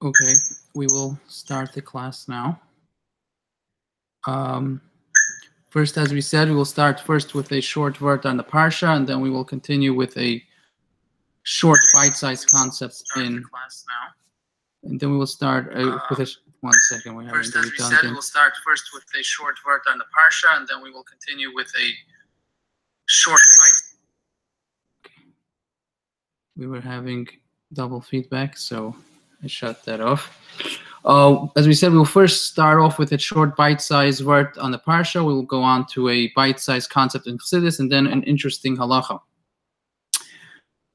Okay, we will start the class now. First, as we said, we will start first with a short word on the Parsha, and then we will continue with a short bite-sized concept in class now. And then we will start with a... One second, we haven't First, as we said, we'll start first with a short word on the Parsha, and then we will continue with a short bite. Okay. We were having double feedback, so I shut that off. As we said, we'll first start off with a short bite-sized word on the Parsha. We will go on to a bite-sized concept in Chassidus, and then an interesting halacha.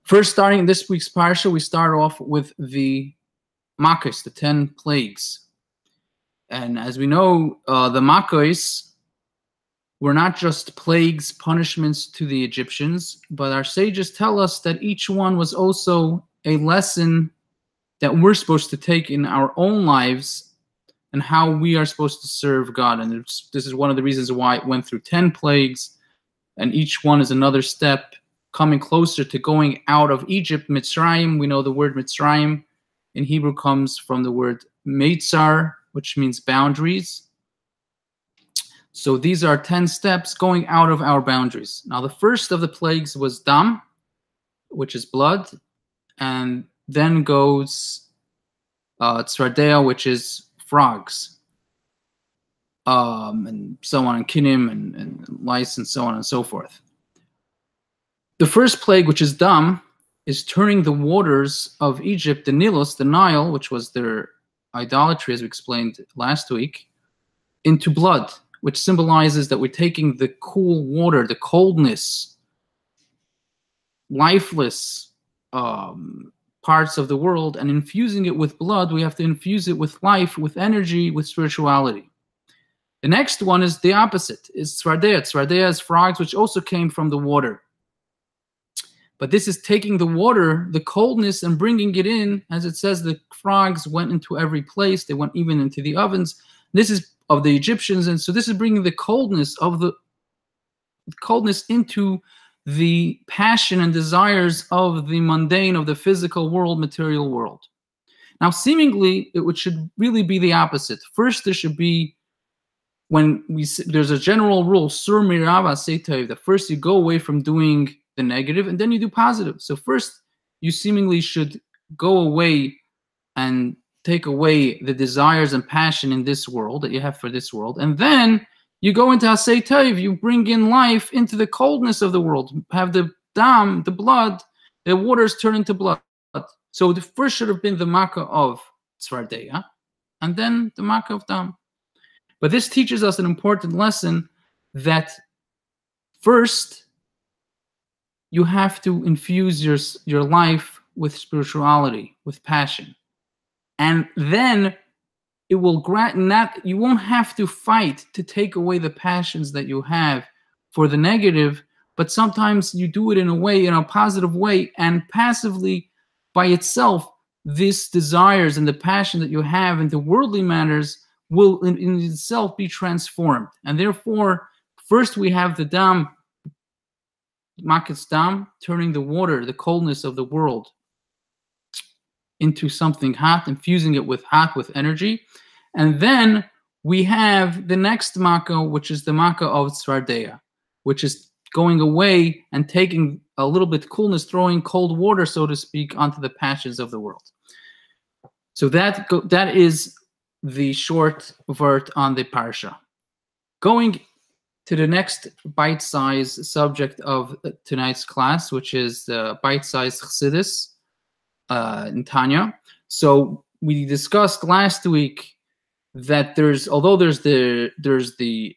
First, starting this week's Parsha, we start off with the Makkos, the 10 plagues. And as we know, the Makkos were not just plagues, punishments to the Egyptians, but our sages tell us that each one was also a lesson that we're supposed to take in our own lives and how we are supposed to serve God. And this is one of the reasons why it went through 10 plagues, and each one is another step coming closer to going out of Egypt, Mitzrayim. We know the word Mitzrayim in Hebrew comes from the word Meitzar, which means boundaries. So these are 10 steps going out of our boundaries. Now, the first of the plagues was Dam, which is blood, and then goes Tzvardea, which is frogs, and so on, and Kinim, and lice, and so on and so forth. The first plague, which is Dam, is turning the waters of Egypt, the Nile, which was their idolatry, as we explained last week, into blood, which symbolizes that we're taking the cool water, the coldness, lifeless parts of the world, and infusing it with blood. We have to infuse it with life, with energy, with spirituality. The next one is the opposite, is Tzvardea. Tzvardea is frogs, which also came from the water. But this is taking the water, the coldness, and bringing it in. As it says, the frogs went into every place. They went even into the ovens. This is of the Egyptians, and so this is bringing the coldness into the passion and desires of the mundane, of the physical world, material world. Now, seemingly, it should really be the opposite. First, there should be, there's a general rule, sur mirava seitayv, that first you go away from doing the negative, and then you do positive. So first, you seemingly should go away and take away the desires and passion in this world that you have for this world, and then you go into Asay Tov, you bring in life into the coldness of the world, have the dam, the blood, the waters turn into blood. So the first should have been the Makkah of Tzvardea, and then the Makkah of Dam. But this teaches us an important lesson, that first, you have to infuse your life with spirituality, with passion. And then it will you won't have to fight to take away the passions that you have for the negative, but sometimes you do it in a positive way, and passively by itself, these desires and the passion that you have into worldly matters will in itself be transformed. And therefore, first we have the Dam, Makkos Dam, turning the water, the coldness of the world, into something hot, infusing it with energy. And then we have the next Makkah, which is the Makkah of Tzvardea, which is going away and taking a little bit coolness, throwing cold water, so to speak, onto the passions of the world. So that is the short word on the Parsha. Going to the next bite-sized subject of tonight's class, which is the bite-sized Chassidus in Tanya. So we discussed last week that although there's the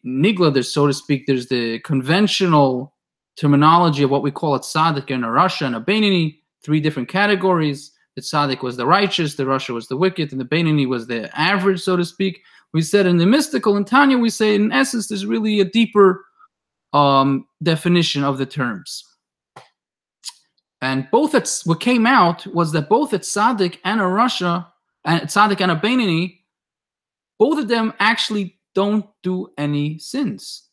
nigla, there's, so to speak, there's the conventional terminology of what we call a tzaddik and a rasha and a beinoni, 3 different categories. The tzaddik was the righteous, the rasha was the wicked, and the beinoni was the average, so to speak. We said in the mystical, in Tanya, we say in essence there's really a deeper definition of the terms. And what came out was that both a tzaddik and a rasha, and a tzaddik and a beinoni, both of them actually don't do any sins.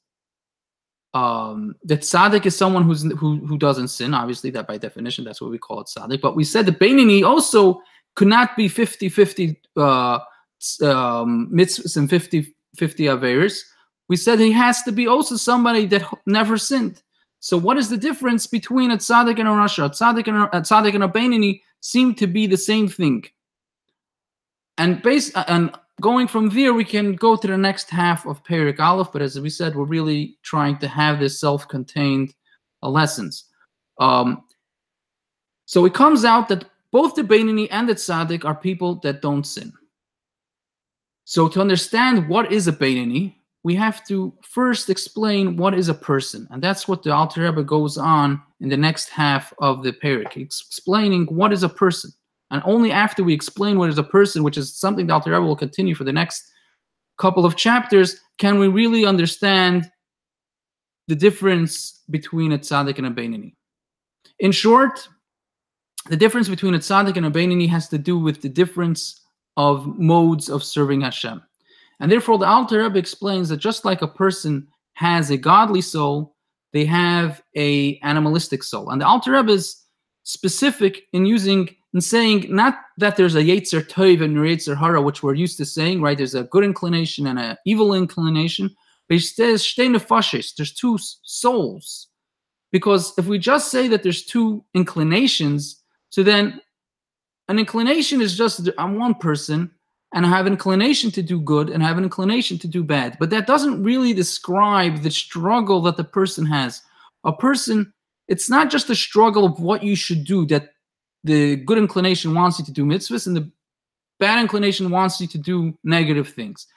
The tzaddik is someone who doesn't sin. Obviously, that by definition, that's what we call it tzaddik. But we said the beinoni also could not be 50-50 mitzvahs and 50-50 averos. We said he has to be also somebody that never sinned. So what is the difference between a tzaddik and a rasha? A tzaddik and a beinoni seem to be the same thing. And going from there, we can go to the next half of Perek Aleph, but as we said, we're really trying to have this self-contained lessons. So it comes out that both the beinoni and the tzaddik are people that don't sin. So to understand what is a beinoni, we have to first explain what is a person. And that's what the Alter Rebbe goes on in the next half of the Perek, explaining what is a person. And only after we explain what is a person, which is something the Alter Rebbe will continue for the next couple of chapters, can we really understand the difference between a tzaddik and a beinoni. In short, the difference between a tzaddik and a beinoni has to do with the difference of modes of serving Hashem. And therefore, the Alter Rebbe explains that just like a person has a godly soul, they have a animalistic soul. And the Alter Rebbe is specific in saying not that there's a Yetzer Tov and Yetzer Hara, which we're used to saying, right? There's a good inclination and an evil inclination. But he says, Shtei nefashos, there's two souls. Because if we just say that there's two inclinations, so then an inclination is just, I'm one person, and I have an inclination to do good, and I have an inclination to do bad. But that doesn't really describe the struggle that the person has. A person, it's not just a struggle of what you should do, that the good inclination wants you to do mitzvahs, and the bad inclination wants you to do negative things.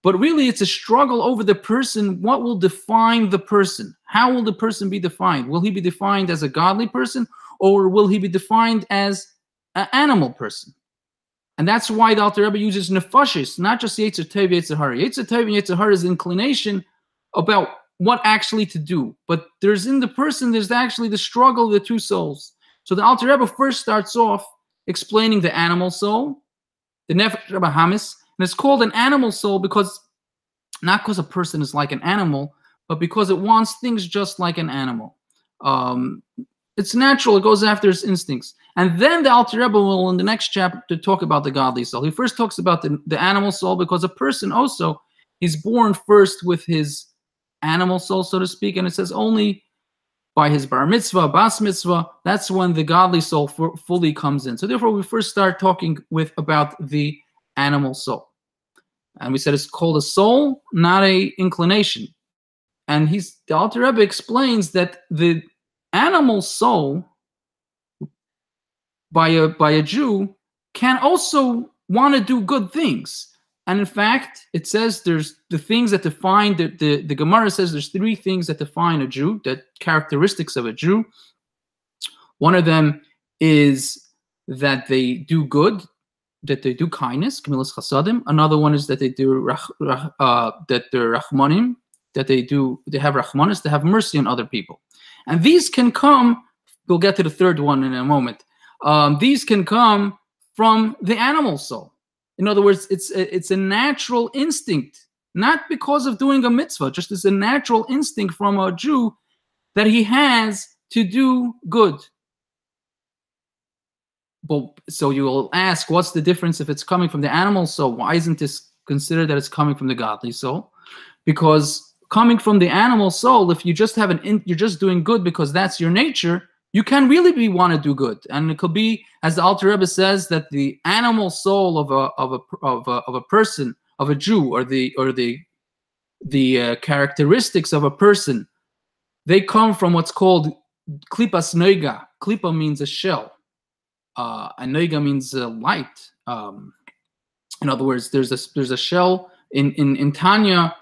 But really, it's a struggle over the person. What will define the person? How will the person be defined? Will he be defined as a godly person, or will he be defined as an animal person? And that's why the Alter Rebbe uses nefashos, not just Yetzer Tov, Yetzer Hara. Yetzer Tov and Yetzer Hara is inclination about what actually to do. But there's in the person, there's actually the struggle of the two souls. So the Alter Rebbe first starts off explaining the animal soul, the Nefesh Habahamis. And it's called an animal soul because, not because a person is like an animal, but because it wants things just like an animal. It's natural, it goes after its instincts. And then the Alter Rebbe will, in the next chapter, talk about the godly soul. He first talks about the animal soul because a person also is born first with his animal soul, so to speak, and it says only by his bar mitzvah, bas mitzvah, that's when the godly soul fully comes in. So therefore, we first start talking about the animal soul. And we said it's called a soul, not a inclination. And the Alter Rebbe explains that the animal soul by a Jew can also want to do good things. And in fact, it says there's the things that define, the Gemara says there's three things that define a Jew, that characteristics of a Jew. One of them is that they do good, that they do kindness, Gemilas Chasadim. Another one is that they do that they're Rachmanim, that they have Rachmanis, they have mercy on other people. And these can come, we'll get to the third one in a moment. These can come from the animal soul. In other words, it's a natural instinct, not because of doing a mitzvah, just as a natural instinct from a Jew that he has to do good. But so you will ask, what's the difference if it's coming from the animal soul? Why isn't this considered that it's coming from the godly soul? Because coming from the animal soul, if you just you're just doing good because that's your nature, you can really want to do good. And it could be, as the Alter Rebbe says, that the animal soul of a person, of a Jew, or the characteristics of a person, they come from what's called klipas noiga. Klipa means a shell. And noiga means light. In other words, there's a shell in Tanya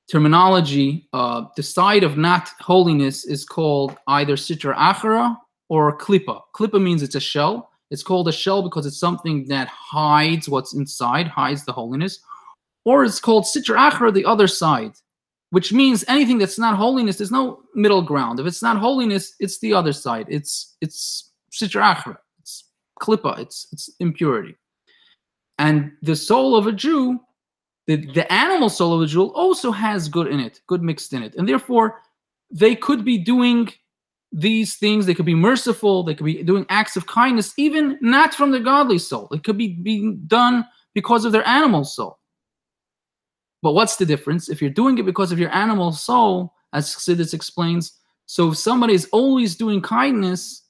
terminology. The side of not holiness is called either sitra achara or klipa. Klipa means it's a shell. It's called a shell because it's something that hides what's inside, hides the holiness. Or it's called sitra achara, the other side, which means anything that's not holiness, there's no middle ground. If it's not holiness, it's the other side. It's sitra achara. It's klipa. It's impurity. And the soul of a Jew, the animal soul of a Jew also has good in it, good mixed in it. And therefore, they could be doing these things. They could be merciful. They could be doing acts of kindness, even not from the godly soul. It could be being done because of their animal soul. But what's the difference? If you're doing it because of your animal soul, as Chassidus explains, so if somebody is always doing kindness,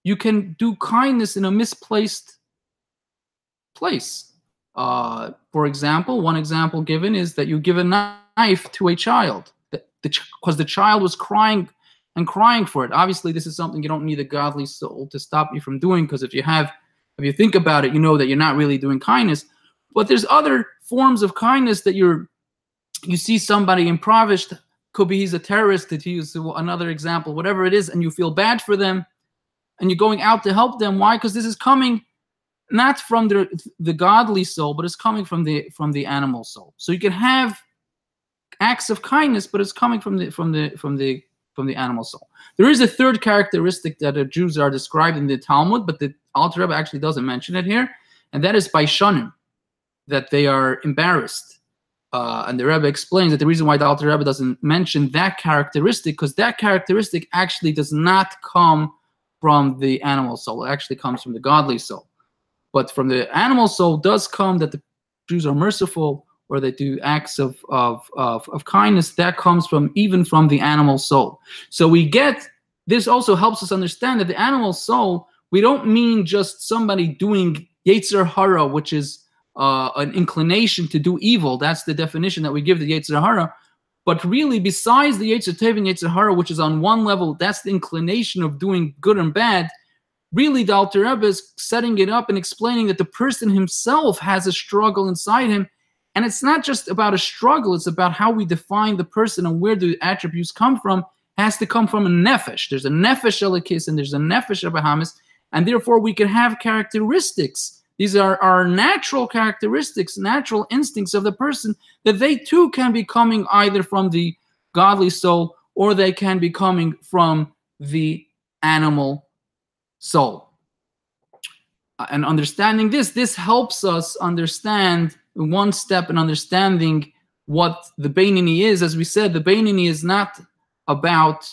you can do kindness in a misplaced place. For example, one example given is that you give a knife to a child because the child was crying and crying for it. Obviously, this is something you don't need a godly soul to stop you from doing, because if you think about it, you know that you're not really doing kindness. But there's other forms of kindness that you see somebody impoverished, could be he's a terrorist, to use another example, whatever it is, and you feel bad for them, and you're going out to help them. Why? Because this is coming not from the godly soul, but it's coming from the animal soul. So you can have acts of kindness, but it's coming from the animal soul. There is a third characteristic that the Jews are described in the Talmud, but the Alter Rebbe actually doesn't mention it here, and that is baishanim, that they are embarrassed. And the Rebbe explains that the reason why the Alter Rebbe doesn't mention that characteristic, because that characteristic actually does not come from the animal soul. It actually comes from the godly soul. But from the animal soul does come that the Jews are merciful, or they do acts of kindness. That comes even from the animal soul. So this also helps us understand that the animal soul, we don't mean just somebody doing Yetzer Hara, which is an inclination to do evil. That's the definition that we give the Yetzer Hara. But really, besides the Yetzer Tov and Yetzer Hara, which is on one level, that's the inclination of doing good and bad. Really, the Alter Rebbe is setting it up and explaining that the person himself has a struggle inside him. And it's not just about a struggle. It's about how we define the person and where the attributes come from. It has to come from a nefesh. There's a nefesh elikis and there's a nefesh abahamis. And therefore, we can have characteristics. These are our natural characteristics, natural instincts of the person, that they too can be coming either from the godly soul, or they can be coming from the animal soul. And understanding this helps us understand one step in understanding what the Beinoni is. As we said, the Beinoni is not about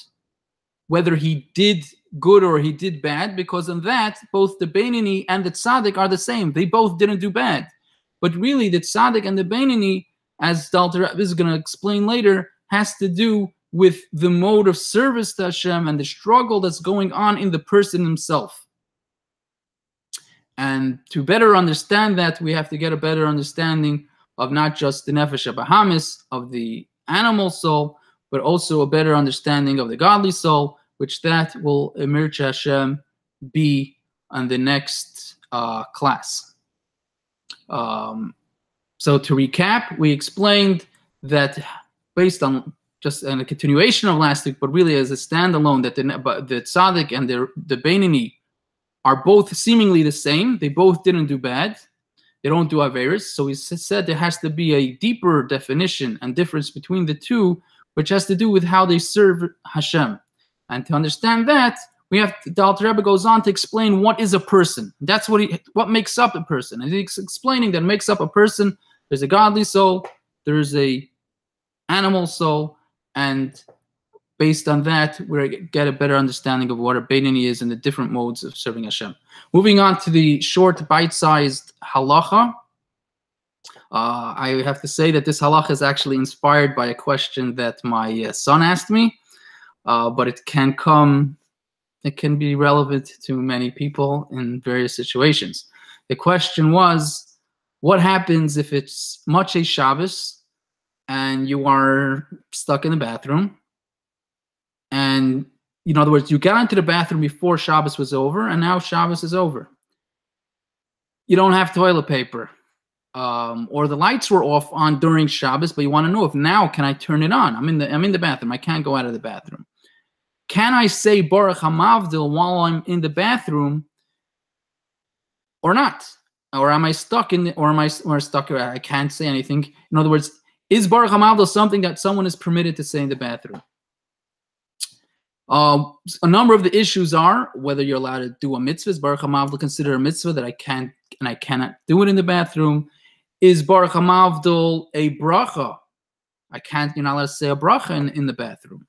whether he did good or he did bad, because in that, both the Beinoni and the Tzaddik are the same. They both didn't do bad. But really, the Tzaddik and the Beinoni, as the Alter Rebbe is going to explain later, has to do with the mode of service to Hashem and the struggle that's going on in the person himself. And to better understand that, we have to get a better understanding of not just the Nefesh HaBahamis, of the animal soul, but also a better understanding of the godly soul, which that will, Emir Hashem, be on the next class. So to recap, we explained that based on just a continuation of last week, but really as a standalone, that the Tzaddik and the Beinoni are both seemingly the same. They both didn't do bad. They don't do Averis. So we said there has to be a deeper definition and difference between the two, which has to do with how they serve Hashem. And to understand that, the Alter Rebbe goes on to explain what is a person. That's what makes up a person. And he's explaining that makes up a person. There's a godly soul, there's a animal soul, and based on that, we get a better understanding of what a Beinoni is and the different modes of serving Hashem. Moving on to the short, bite-sized halacha. I have to say that this halacha is actually inspired by a question that my son asked me, but it can be relevant to many people in various situations. The question was, what happens if it's Motzei Shabbos and you are stuck in the bathroom? And in other words, you got into the bathroom before Shabbos was over, and now Shabbos is over. You don't have toilet paper, or the lights were off on during Shabbos, but you want to know if now can I turn it on? I'm in the bathroom. I can't go out of the bathroom. Can I say Baruch HaMavdil while I'm in the bathroom, or not? Or am I stuck stuck? I can't say anything. In other words, is Baruch HaMavdil something that someone is permitted to say in the bathroom? A number of the issues are whether you're allowed to do a mitzvah. Is Baruch HaMavdil considered a mitzvah that I can and I cannot do it in the bathroom? Is Baruch HaMavdil a bracha? You're not allowed to say a bracha in the bathroom.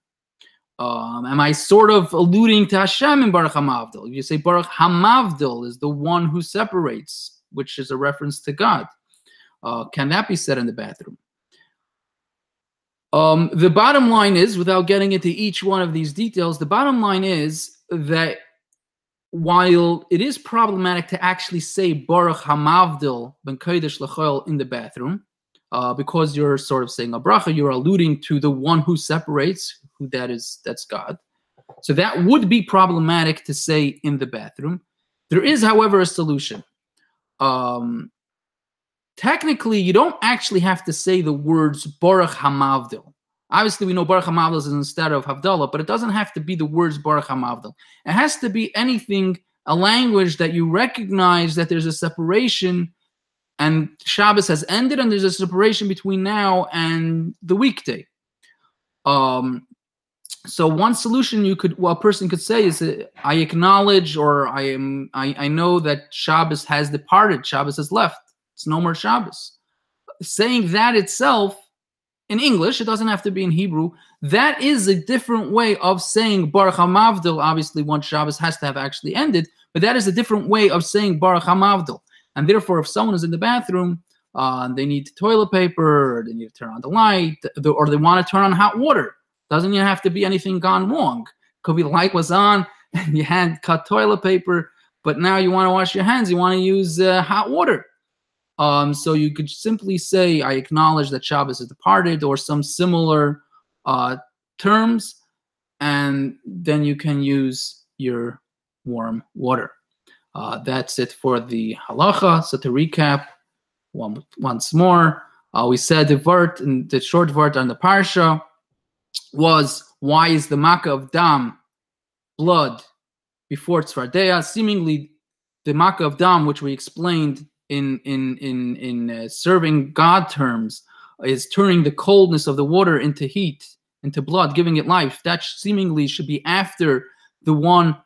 Am I sort of alluding to Hashem in Baruch HaMavdil? You say Baruch HaMavdil is the one who separates, which is a reference to God. Can that be said in the bathroom? The bottom line is, without getting into each one of these details, the bottom line is that while it is problematic to actually say Baruch HaMavdil ben Kodesh L'Chol in the bathroom, because you're sort of saying a bracha, you're alluding to the one who separates, who that's God. So that would be problematic to say in the bathroom. There is, however, a solution. Technically, you don't actually have to say the words Baruch HaMavdil. Obviously, we know Baruch HaMavdil is instead of Havdalah, but it doesn't have to be the words Baruch HaMavdil. It has to be anything, a language that you recognize that there's a separation and Shabbos has ended and there's a separation between now and the weekday. So one solution a person could say is that I acknowledge, or I know that Shabbos has departed, Shabbos has left. It's no more Shabbos. Saying that itself in English, it doesn't have to be in Hebrew. That is a different way of saying Baruch HaMavdil. Obviously, once Shabbos has to have actually ended, but that is a different way of saying Baruch HaMavdil. And therefore, if someone is in the bathroom, they need toilet paper, or they need to turn on the light, or they want to turn on hot water. Doesn't even have to be anything gone wrong. Could be the light was on and you had cut toilet paper, but now you want to wash your hands. You want to use hot water. So you could simply say, I acknowledge that Shabbos is departed, or some similar terms, and then you can use your warm water. That's it for the halacha. So to recap once more, we said the short vart on the parsha was, why is the makkah of dam, blood, before tzvardeya? Seemingly, the makkah of dam, which we explained in serving God terms, is turning the coldness of the water into heat, into blood, giving it life. That seemingly should be after the one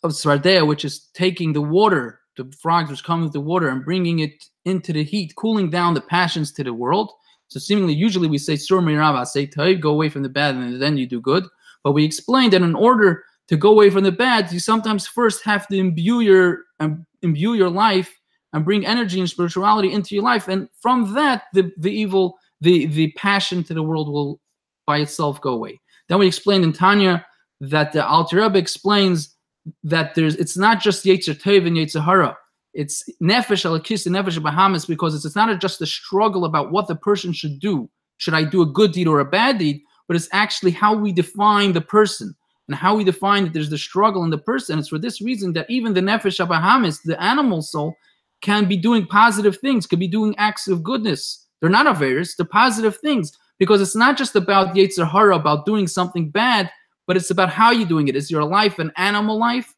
of tzvardeya, which is taking the water, the frogs which come with the water, and bringing it into the heat, cooling down the passions to the world. So seemingly, usually we say sur mirava, say ta'ib, go away from the bad, and then you do good. But we explained that in order to go away from the bad, you sometimes first have to imbue your life and bring energy and spirituality into your life, and from that, the evil, the passion to the world will by itself go away. Then we explained in Tanya that the Alter Rebbe explains that it's not just Yetzer Tov and Yetzer Hara. It's nefesh alakis and nefesh bahamas, because it's not just a struggle about what the person should do. Should I do a good deed or a bad deed? But it's actually how we define the person and how we define that there's the struggle in the person. It's for this reason that even the nefesh bahamas, the animal soul, can be doing positive things, could be doing acts of goodness. They're not averes, they're positive things, because it's not just about Yetzer Hara, about doing something bad, but it's about how you're doing it. Is your life an animal life,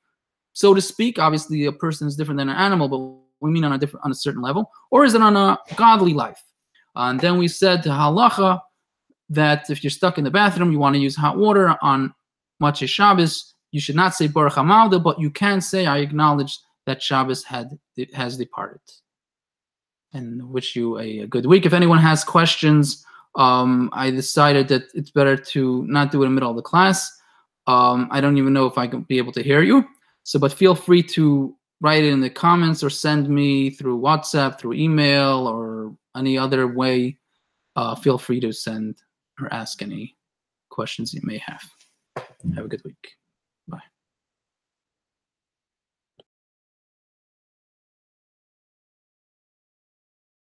so to speak? Obviously, a person is different than an animal, but we mean on a certain level. Or is it on a godly life? And then we said to halacha that if you're stuck in the bathroom, you want to use hot water on Motzei Shabbos, you should not say Baruch HaMavdil, but you can say, I acknowledge that Shabbos has departed. And wish you a good week. If anyone has questions, I decided that it's better to not do it in the middle of the class. I don't even know if I can be able to hear you. So, but feel free to write it in the comments or send me through WhatsApp, through email, or any other way. Feel free to send or ask any questions you may have. Have a good week.